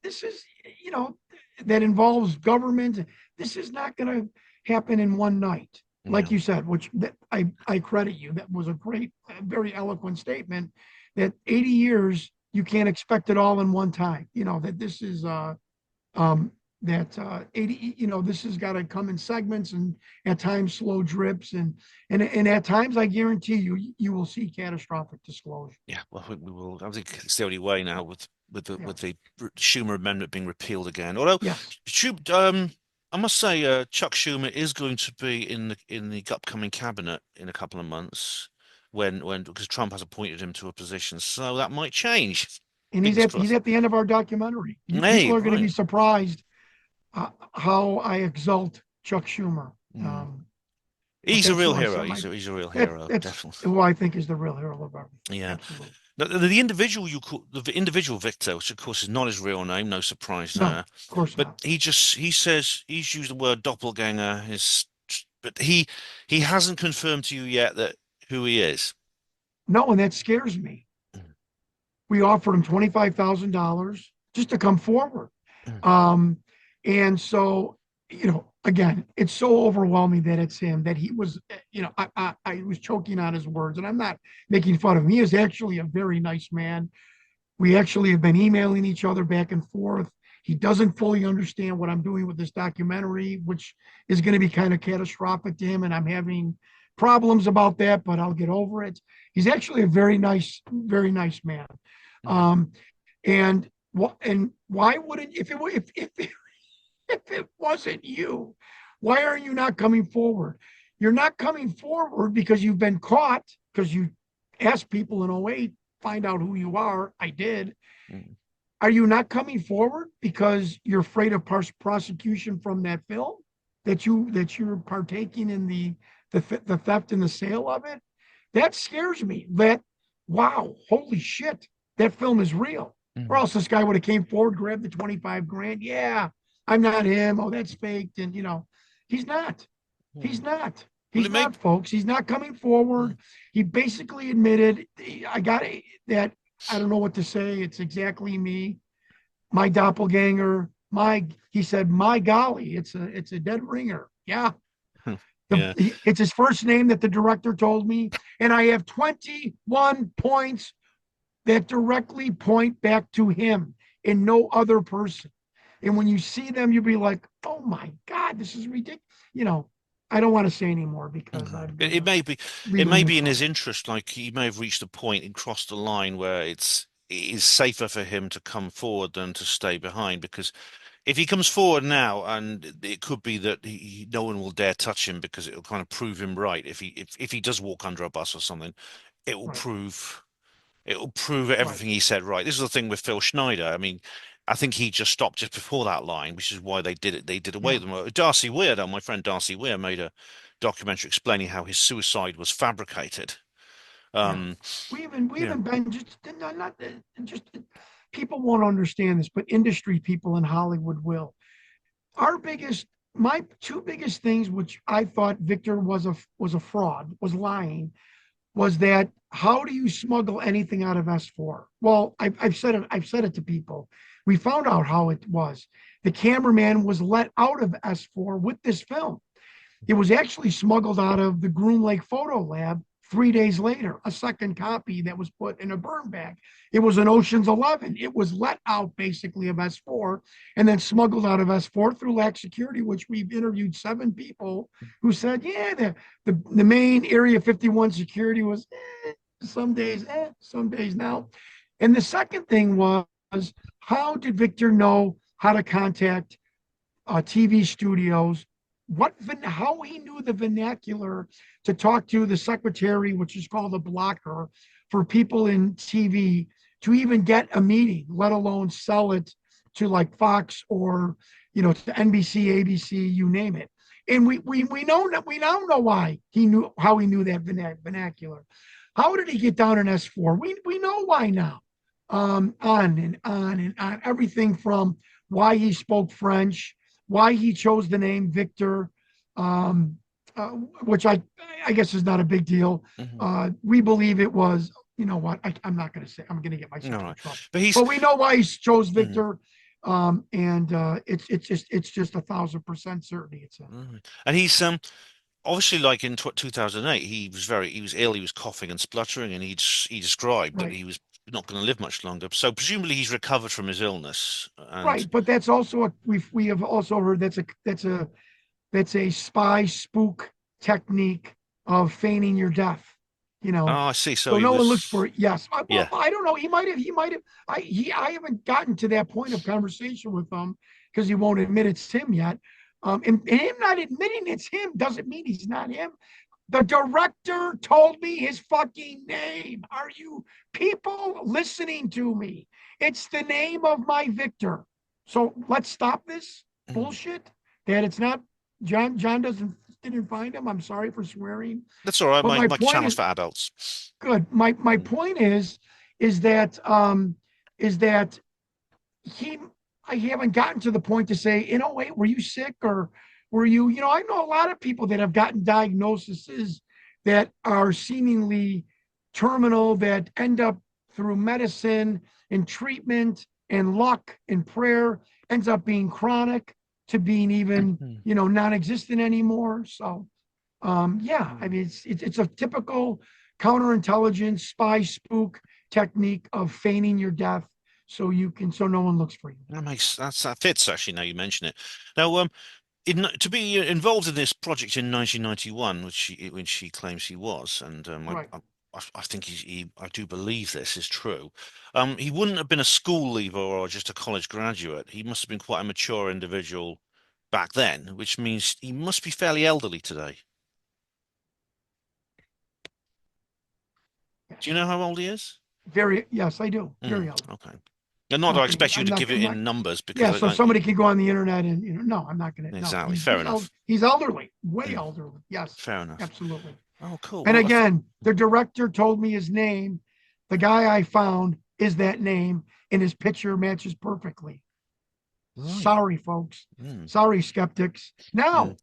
This is you know that involves government. This is not going to happen in one night, like yeah, you said, which that I credit you. That was a great, very eloquent statement. That 80 years, you can't expect it all in one time. That this is um that 80, this has got to come in segments, and at times slow drips, and at times I guarantee you will see catastrophic disclosure. yeah. Well, we will. I think it's the only way now Yeah. with the Schumer amendment being repealed again. Although, Yes. I must say, Chuck Schumer is going to be in the upcoming cabinet in a couple of months when because Trump has appointed him to a position, so that might change. And he's Fingers at he's crossed. at the end of our documentary. Hey, People are going to be right. surprised how I exalt Chuck Schumer. Mm. But He's a that's real who I hero. set my He's a real that hero, that's definitely. who I think is the real hero of everything. Yeah. Absolutely. The individual the individual Victor, which of course is not his real name, no surprise No, there. of course But not. he says he's used the word doppelganger. But he hasn't confirmed to you yet that who he is. No, and that scares me. We offered him $25,000 just to come forward. Mm. Um, and so, again, it's so overwhelming that it's him, that he was, I was choking on his words, and I'm not making fun of him. He is actually a very nice man. We actually have been emailing each other back and forth. He doesn't fully understand what I'm doing with this documentary, which is going to be kind of catastrophic to him. And I'm having problems about that, but I'll get over it. He's actually a very nice man. Mm. Um, and why wouldn't, if it wasn't you, why are you not coming forward? You're not coming forward because you've been caught, because you asked people in '08, find out who you are. I did. Mm. Are you not coming forward because you're afraid of prosecution from that film, that you're partaking in the theft and the sale of it? That scares me. That, wow, holy shit, that film is real. Or Mm. else this guy would have came forward, grabbed the 25 grand. Yeah, I'm not him. Oh, that's faked. And he's not. He's Mm. not. Well, He's it may. not, folks. He's not coming Mm. forward. He basically admitted, I got that. I don't know what to say. It's exactly me, my doppelganger. He said, my golly, it's a dead ringer. Yeah. Yeah. It's his first name that the director told me. And I have 21 points that directly point back to him and no other person. And when you see them, you'll be like, oh my God, this is ridiculous. You know, I don't want to say anymore because I'm It, going it to may be, leave it him may in be in his trouble. interest. Like he may have reached a point and crossed the line where it is safer for him to come forward than to stay behind. Because if he comes forward now, and it could be that no one will dare touch him because it'll kind of prove him right. If he does walk under a bus or something, it will Right, prove it will prove right. everything he said right. This is the thing with Phil Schneider. I mean, I think he just stopped just before that line, which is why they did it. They did away Yeah, with them. Darcy Weir, though, my friend Darcy Weir, made a documentary explaining how his suicide was fabricated. yeah. Um, We yeah. even been just not just people won't understand this, but industry people in Hollywood will. Our biggest, my two biggest things, which I thought Victor was a fraud, was lying, was that how do you smuggle anything out of S4? Well, I've said it. I've said it to people. We found out how it was. The cameraman was let out of S4 with this film. It was actually smuggled out of the Groom Lake Photo Lab 3 days later, a second copy that was put in a burn bag. It was an Ocean's 11. It was let out basically of S4 and then smuggled out of S4 through lax security, which we've interviewed 7 people who said, yeah, the main Area 51 security was some days now. And the second thing was, how did Victor know how to contact TV studios, how he knew the vernacular to talk to the secretary, which is called a blocker for people in TV to even get a meeting, let alone sell it to like Fox or to NBC, ABC, you name it. And we know that we now know why he knew how he knew that vernacular. How did he get down in S4? We know why now. On and on and on. Everything from why he spoke French, why he chose the name Victor, um, which I guess is not a big deal. Mhm. We believe it was. You know what? I'm not going to say. I'm going to get All myself in right. trouble. But he's But we know why he chose mhm. Victor, and it's just 1,000% certainty. It's a Mhm. And he's obviously, like in 2008, he was ill, he was coughing and spluttering, and he described that right, he was not going to live much longer. So presumably he's recovered from his illness. And right. But that's also we have also heard that's a spy spook technique of feigning your death. You oh, know, I see. So so he no one looks for was, it. Yes. Well, yeah. I don't know. He might have. I haven't gotten to that point of conversation with him because he won't admit it's him yet. And him not admitting it's him doesn't mean he's not him. The director told me his fucking name. Are you people listening to me? It's the name of my Victor. So let's stop this Mhm. bullshit that it's not John. John didn't find him. I'm sorry for swearing. That's all right. But My my my point channel's is for adults. good. My Mm. point is that is that he I haven't gotten to the point to say, wait, were you sick or were you, I know a lot of people that have gotten diagnoses that are seemingly terminal that end up through medicine and treatment and luck and prayer ends up being chronic to being even, Mhm. non-existent anymore. So yeah, I Mhm. mean it's a typical counterintelligence spy spook technique of feigning your death so no one looks for you. That fits actually. Now you mention it. Now, to be involved in this project in 1991, which she claims he was, and Right. I think I do believe this is true. He wouldn't have been a school leaver or just a college graduate. He must have been quite a mature individual back then, which means he must be fairly elderly today. Do you Yes. know how old he is? Yes, I do. Mm, Very elderly. okay. And not that I Not gonna expect you I'm to not give it I'm not in numbers because yeah, so I somebody can go on the internet and no, I'm not gonna no. exactly fair enough. He's elderly, way Mm, elderly. Yes, fair enough. absolutely. Oh, cool. And Well, again, the director told me his name. The guy I found is that name, and his picture matches perfectly. right. Sorry, folks. Mm, Sorry, skeptics. mm. Now,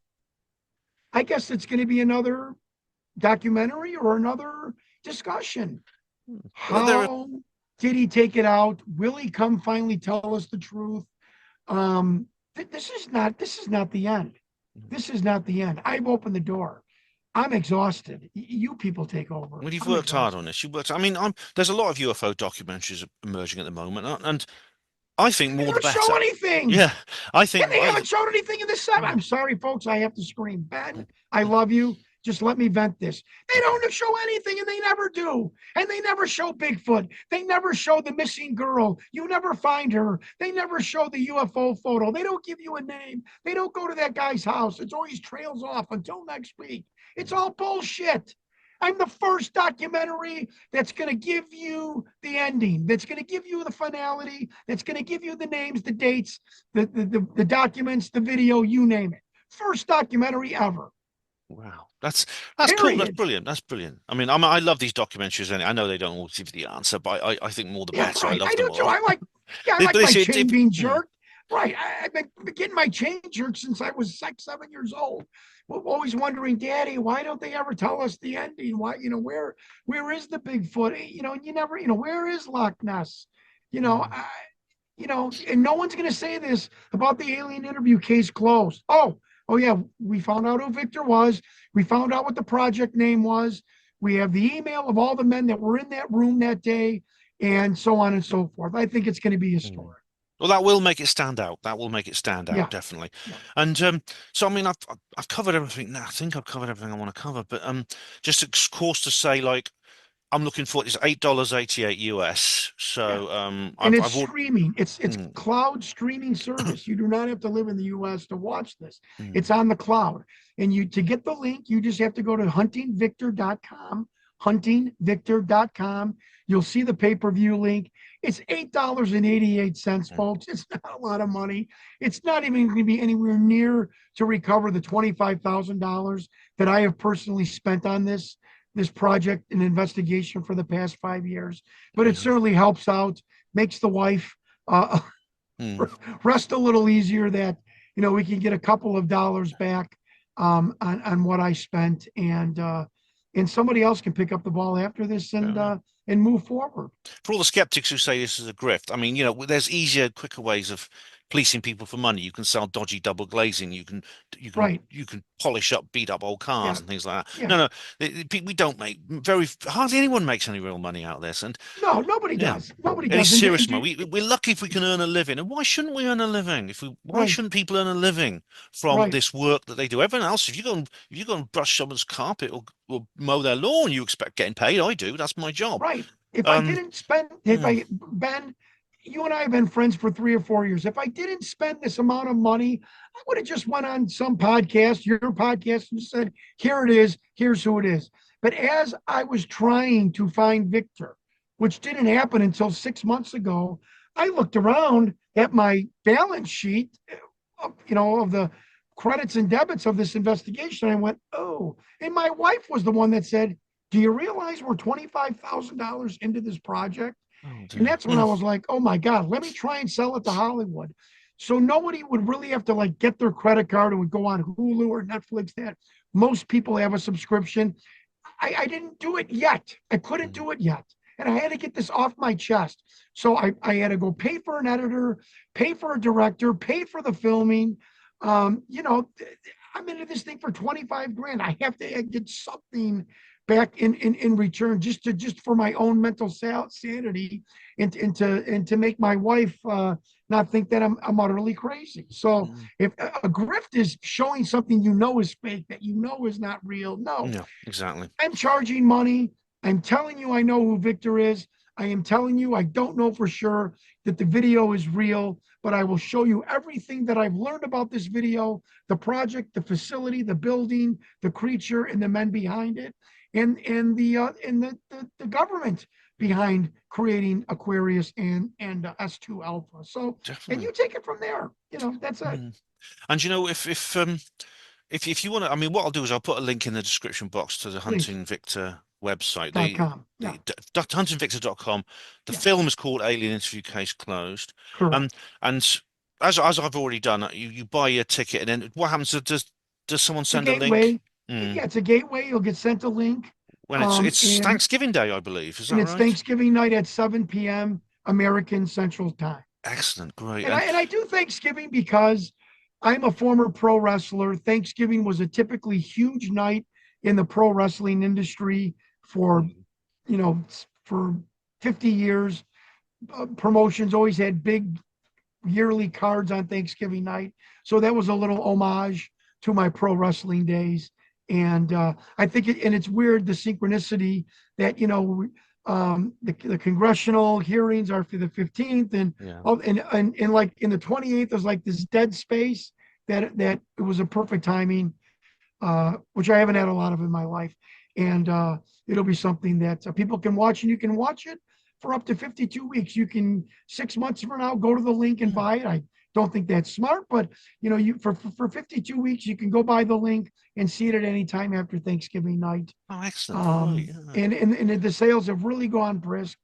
I guess it's going to be another documentary or another discussion. Well, there are. How did he take it out? Will he come finally tell us the truth? This is not the end. This is not the end. I've opened the door. I'm exhausted. You people take over. Well, you've I'm worked hard exhausted. on this. You worked. I mean, there's a lot of UFO documentaries emerging at the moment, and I think They more the never show better. anything. Yeah, I And think they haven't shown anything in this set. Mm, I'm sorry, folks. I have to scream. Ben, mm, I mm, love you. Just let me vent this. They okay. don't show anything, and they never do. And they never show Bigfoot. They never show the missing girl. You never find her. They never show the UFO photo. They don't give you a name. They don't go to that guy's house. It's always trails off until next week. It's all bullshit. I'm the first documentary that's going to give you the ending, that's going to give you the finality, that's going to give you the names, the dates, the documents, the video, you name it. First documentary ever. Wow, that's cool. That's Period. brilliant. That's brilliant. I mean, I love these documentaries, and I know they don't always give you the answer, but I think more the Yeah, better. I right. love I them do too. all. Yeah, I But like my it's, chain being mm, jerked. Right. I've been getting my chain jerked since I was 6, 7 years old. Always wondering, Daddy, why don't they ever tell us the ending? Why, where is the Bigfoot? And you never, where is Loch Ness? You know, mm, I, and no one's going to say this about the alien interview case closed. Oh yeah, we found out who Victor was. We found out what the project name was. We have the email of all the men that were in that room that day, and so on and so forth. I think it's going to be mm. historic. Well, that will make it stand out. That will make it stand out, Yeah, definitely. yeah, And so, I mean, I've covered everything now. I think I've covered everything I want to cover. But just of course to say, like, I'm looking for it's $8.88 US. yeah. So And it's I've ordered. streaming. It's Mm, cloud streaming service. You do not have to live in the US to watch this. mm, It's on the cloud. And you to get the link, you just have to go to huntingvictor.com, huntingvictor.com. You'll see the pay-per-view link. It's $8.88, mm, folks. It's not a lot of money. It's not even going to be anywhere near to recover the $25,000 that I have personally spent on this project and investigation for the past 5 years, but it yeah. certainly helps out, makes the wife uh, Mm, rest a little easier that we can get a couple of dollars back on what I spent, and somebody else can pick up the ball after this fair enough. and move forward. For all the skeptics who say this is a grift, I mean, there's easier, quicker ways of policing people for money. You can sell dodgy double glazing. You can, Right? you can polish up, beat up old cars Yeah, and things like that. yeah. No, no, we don't make hardly anyone makes any real money out of this. And No, nobody yeah, does. Nobody any does. serious money. We're lucky if we can earn a living. And why shouldn't we earn a living? Why right, shouldn't people earn a living from right, this work that they do? Everyone else, if you go and brush someone's carpet or mow their lawn, you expect getting paid. I do. That's my job. right. Um, If mm, I, Ben, you and I have been friends for 3 or 4 years. If I didn't spend this amount of money, I would have just went on some podcast, your podcast, and said, here it is, here's who it is. But as I was trying to find Victor, which didn't happen until 6 months ago, I looked around at my balance sheet, of the credits and debits of this investigation. I went, oh, and my wife was the one that said, do you realize we're $25,000 into this project? oh And dear. that's when I was like, oh my God, let me try and sell it to Hollywood. So nobody would really have to like get their credit card and would go on Hulu or Netflix. That most people have a subscription. I didn't do it yet. I couldn't Mm, do it yet. And I had to get this off my chest. So I had to go pay for an editor, pay for a director, pay for the filming. Um, you know, I'm into this thing for 25 grand. I have to get something back in return just for my own mental sanity and to make my wife not think that I'm utterly crazy. So mm. if a grift is showing something is fake, that is not real, no, Yeah, exactly. I'm charging money. I'm telling you, I know who Victor is. I am telling you, I don't know for sure that the video is real, but I will show you everything that I've learned about this video, the project, the facility, the building, the creature, and the men behind it, and the government behind creating Aquarius and S2 Alpha. So, and Definitely. you take it from there. That's it. Mm. And if you want to, I mean, what I'll do is I'll put a link in the description box to the Please. Hunting Victor website, .com. Yeah. huntingvictor.com. The Yeah. film is called Alien Interview Case Closed. Correct. And as I've already done, you buy your ticket, and then what happens? Does someone It's a send a link? gateway. Mm. Yeah, it's a gateway. You'll get sent a link. When Um, it's and Thanksgiving Day, I believe. Is and that it's right? Thanksgiving night at 7 p.m. American Central Time. Excellent, great. And I do Thanksgiving because I'm a former pro wrestler. Thanksgiving was a typically huge night in the pro wrestling industry for, for 50 years. Promotions always had big yearly cards on Thanksgiving night. So that was a little homage to my pro wrestling days. And I think it's weird, the synchronicity that, the congressional hearings are for the 15th, and like in the 28th, there's like this dead space that it was a perfect timing, which I haven't had a lot of in my life. And it'll be something that people can watch, and you can watch it for up to 52 weeks. You can 6 months from now go to the link and buy it. I don't think that's smart, but you for 52 weeks you can go buy the link and see it at any time after Thanksgiving night. Oh, excellent! Yeah. And the sales have really gone brisk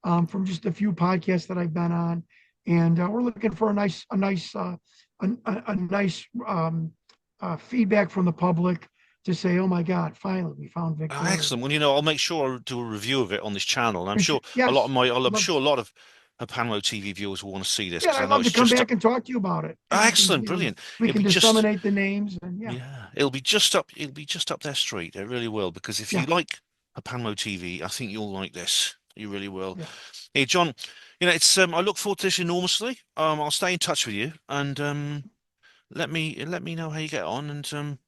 from just a few podcasts that I've been on, and we're looking for a nice feedback from the public to say, oh my God, finally we found Victor. Oh, excellent. Well, I'll make sure I do a review of it on this channel. And I'm sure yes, a lot of Panmo TV viewers will want to see this. Yeah, I'd love to come back and talk to you about it. Oh, excellent, brilliant. We can disseminate the names, and it'll be just up their street. It really will, because if you like Panmo TV, I think you'll like this. You really will. Yeah. Hey, John, it's I look forward to this enormously. I'll stay in touch with you, and let me know how you get on, and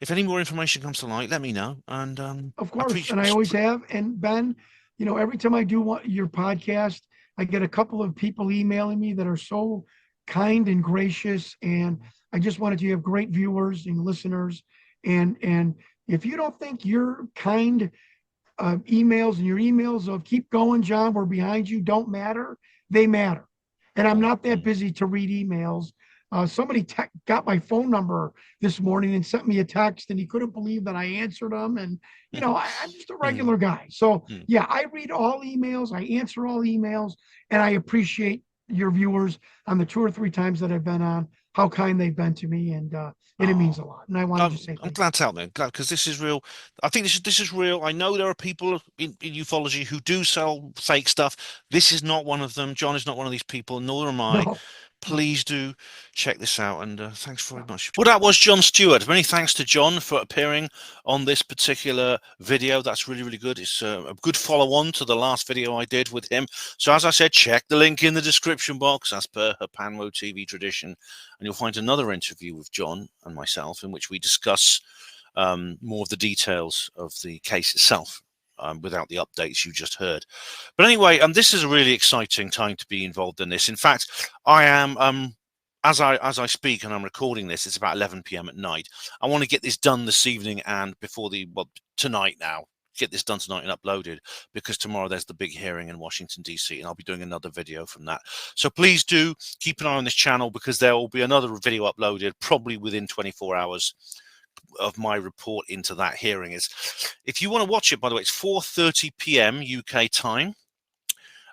if any more information comes to light, let me know. And of course, and I always have. And Ben, every time I do your podcast, I get a couple of people emailing me that are so kind and gracious. And I just wanted you to have great viewers and listeners. And if you don't think your kind emails and your emails of keep going, John, we're behind you, don't matter, they matter. And I'm not that busy to read emails. Somebody got my phone number this morning and sent me a text, and he couldn't believe that I answered them. And, I'm just a regular guy. So, I read all emails. I answer all emails, and I appreciate your viewers on the 2 or 3 times that I've been on, how kind they've been to me. And it means a lot. And I wanted to say I'm glad to help, man. Glad, because this is real. I think this is real. I know there are people in ufology who do sell fake stuff. This is not one of them. John is not one of these people, nor am I. No. Please do check this out, and thanks very much. Well, that was Jon Stewart. Many thanks to John for appearing on this particular video. That's really, really good. It's a good follow-on to the last video I did with him. So as I said, check the link in the description box as per Panmo TV tradition, and you'll find another interview with John and myself in which we discuss more of the details of the case itself. Without the updates you just heard. But anyway, this is a really exciting time to be involved in this. In fact, I am, as I speak and I'm recording this, it's about 11 p.m. at night. I want to get this done this evening and tonight now. Get this done tonight and uploaded, because tomorrow there's the big hearing in Washington, D.C., and I'll be doing another video from that. So please do keep an eye on this channel, because there will be another video uploaded probably within 24 hours of my report into that hearing. If you want to watch it, by the way, it's 4:30 p.m. UK time,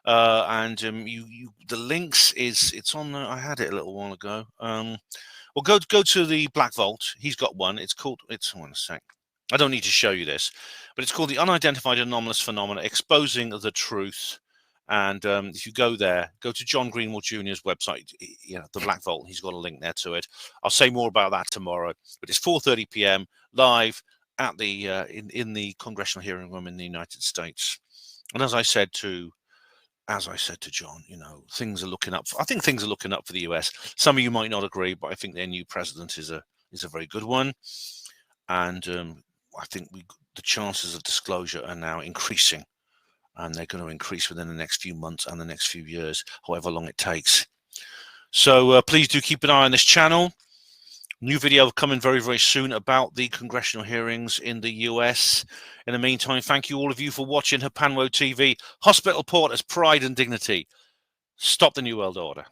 and the links it's on I had it a little while ago. Well, go to the Black Vault. He's got one. It's one sec. I don't need to show you this, but it's called the Unidentified Anomalous Phenomena: Exposing the Truth. And if you go there, go to John Greenwald Jr.'s website, the Black Vault. He's got a link there to it. I'll say more about that tomorrow. But it's 4:30 p.m. live at the in the congressional hearing room in the United States. And as I said to John, things are looking up. I think things are looking up for the U.S. Some of you might not agree, but I think their new president is a very good one. And I think the chances of disclosure are now increasing. And they're going to increase within the next few months and the next few years, however long it takes. So please do keep an eye on this channel. New video coming very, very soon about the congressional hearings in the US. In the meantime, thank you all of you for watching Panmo TV. Hospital Port as pride and dignity. Stop the New World Order.